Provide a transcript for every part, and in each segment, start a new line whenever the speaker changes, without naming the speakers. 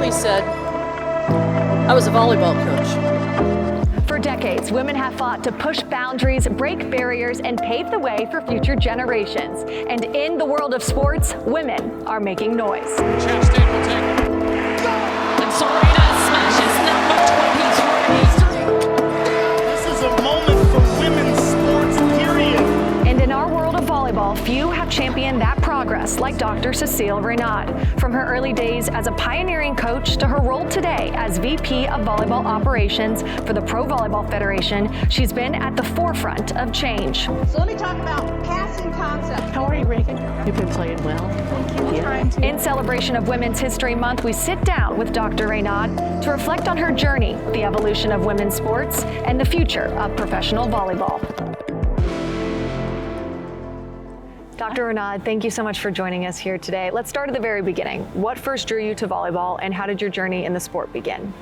always said I was a volleyball coach.
For decades, women have fought to push boundaries, break barriers, and pave the way for future generations. And in the world of sports, women are making noise.
Chastain will take it.
And Serena smashes number 23.
This is a moment for women's sports, period.
And in our world of volleyball, few have championed that progress like Dr. Cecile Reynaud. From her early days as a pioneering coach to her role today as VP of Volleyball Operations for the Pro Volleyball Federation, she's been at the forefront of change.
So let me talk about passing concept.
How are you, Reagan? You've been playing well.
Thank you. Trying to.
In celebration of Women's History Month, we sit down with Dr. Reynaud to reflect on her journey, the evolution of women's sports, and the future of professional volleyball. Dr. Reynaud, thank you so much for joining us here today. Let's start at the very beginning. What first drew you to volleyball, and how did your journey in the sport begin?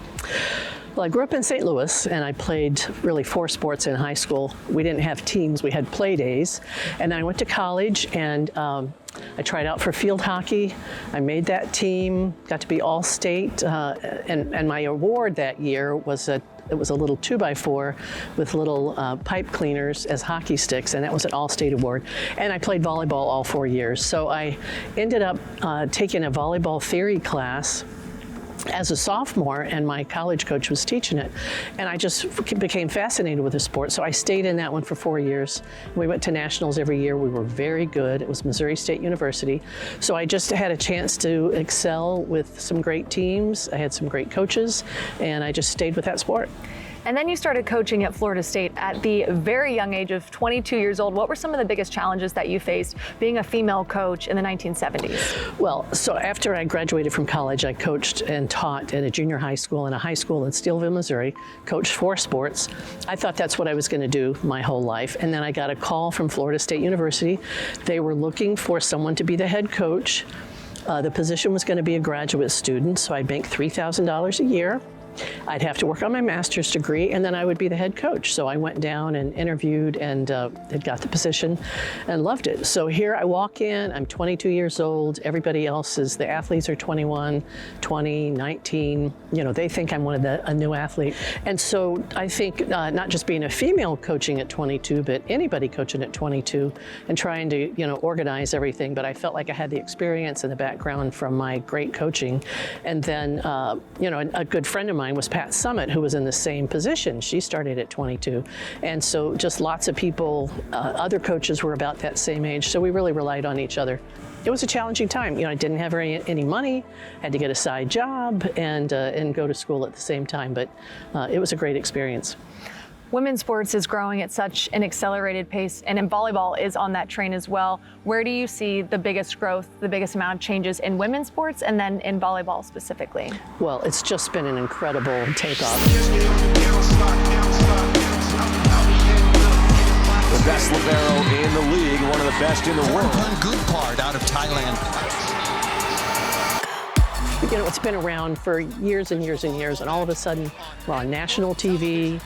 Well, I grew up in St. Louis, and I played really 4 sports in high school. We didn't have teams, we had play days. And I went to college, and I tried out for field hockey. I made that team, got to be all-state, and my award that year was it was a little 2x4 with little pipe cleaners as hockey sticks, and that was an all-state award. And I played volleyball all 4 years. So I ended up taking a volleyball theory class as a sophomore, and my college coach was teaching it. And I just became fascinated with the sport. So I stayed in that one for 4 years. We went to nationals every year. We were very good. It was Missouri State University. So I just had a chance to excel with some great teams. I had some great coaches, and I just stayed with that sport.
And then you started coaching at Florida State at the very young age of 22 years old. What were some of the biggest challenges that you faced being a female coach in the 1970s?
Well, so after I graduated from college, I coached and taught at a junior high school and a high school in Steelville, Missouri, coached 4 sports. I thought that's what I was going to do my whole life. And then I got a call from Florida State University. They were looking for someone to be the head coach. The position was going to be a graduate student, so I'd make $3,000 a year. I'd have to work on my master's degree, and then I would be the head coach. So I went down and interviewed and had got the position and loved it. So here I walk in, I'm 22 years old. Everybody else is, the athletes are 21, 20, 19. You know, they think I'm a new athlete. And so I think not just being a female coaching at 22, but anybody coaching at 22 and trying to, you know, organize everything. But I felt like I had the experience and the background from my great coaching. And then, you know, a good friend of mine was Pat Summit, who was in the same position. She started at 22. And so just lots of people, other coaches were about that same age. So we really relied on each other. It was a challenging time. You know, I didn't have any money, had to get a side job and go to school at the same time. But it was a great experience.
Women's sports is growing at such an accelerated pace, and in volleyball is on that train as well. Where do you see the biggest growth, the biggest amount of changes in women's sports and then in volleyball specifically?
Well, it's just been an incredible takeoff.
The best libero in the league, one of the best in the world.
One good part out of Thailand.
You know, it's been around for years and years and years, and all of a sudden we're on national TV.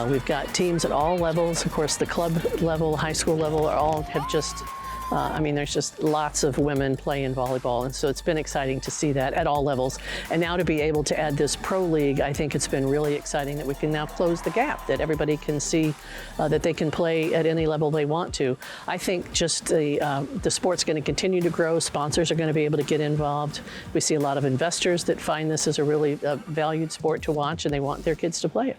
We've got teams at all levels. Of course, the club level, high school level, all have just, I mean, there's just lots of women playing volleyball. And so it's been exciting to see that at all levels. And now to be able to add this pro league, I think it's been really exciting that we can now close the gap, that everybody can see that they can play at any level they want to. I think just the sport's going to continue to grow. Sponsors are going to be able to get involved. We see a lot of investors that find this as a really valued sport to watch, and they want their kids to play it.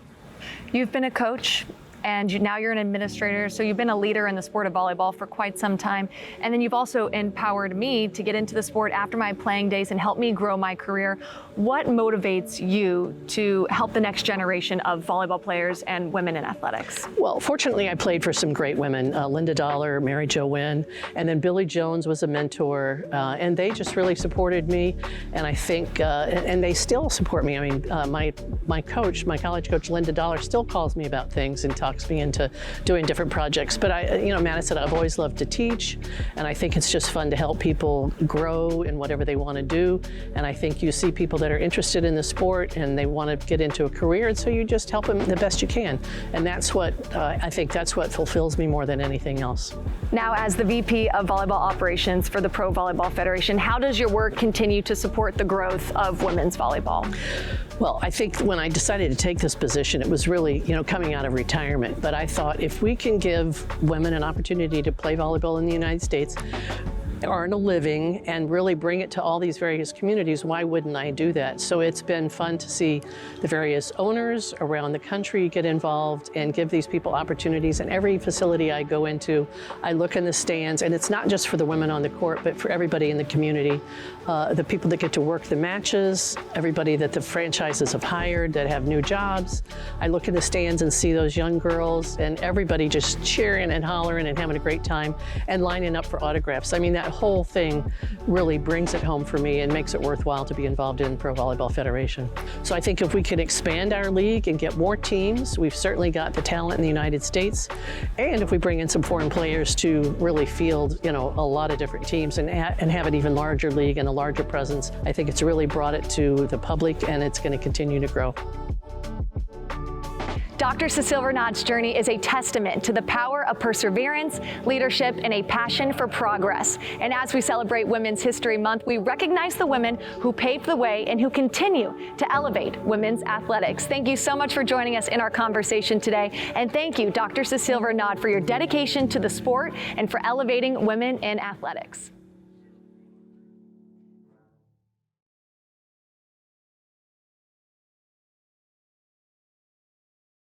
You've been a coach, and now you're an administrator, so you've been a leader in the sport of volleyball for quite some time. And then you've also empowered me to get into the sport after my playing days and help me grow my career. What motivates you to help the next generation of volleyball players and women in athletics?
Well, fortunately, I played for some great women, Linda Dollar, Mary Jo Wynn, and then Billy Jones was a mentor, and they just really supported me. And I think, and they still support me. I mean, my coach, my college coach, Linda Dollar, still calls me about things and talks talks me into doing different projects. But Madison, I've always loved to teach, and I think it's just fun to help people grow in whatever they want to do. And I think you see people that are interested in the sport and they want to get into a career, and so you just help them the best you can. And that's what I think that's what fulfills me more than anything else.
Now, as the VP of Volleyball Operations for the Pro Volleyball Federation, how does your work continue to support the growth of women's volleyball?
Well, I think when I decided to take this position, it was really, coming out of retirement. But I thought if we can give women an opportunity to play volleyball in the United States, earn a living, and really bring it to all these various communities, why wouldn't I do that? So it's been fun to see the various owners around the country get involved and give these people opportunities. And every facility I go into, I look in the stands, and it's not just for the women on the court, but for everybody in the community. The people that get to work the matches, everybody that the franchises have hired that have new jobs. I look in the stands and see those young girls and everybody just cheering and hollering and having a great time and lining up for autographs. I mean, that whole thing really brings it home for me and makes it worthwhile to be involved in Pro Volleyball Federation. So I think if we can expand our league and get more teams, we've certainly got the talent in the United States. And if we bring in some foreign players to really field, a lot of different teams and have an even larger league and a larger presence, I think it's really brought it to the public, and it's going to continue to grow.
Dr. Cecile Reynaud's journey is a testament to the power of perseverance, leadership, and a passion for progress. And as we celebrate Women's History Month, we recognize the women who paved the way and who continue to elevate women's athletics. Thank you so much for joining us in our conversation today. And thank you, Dr. Cecile Reynaud, for your dedication to the sport and for elevating women in athletics.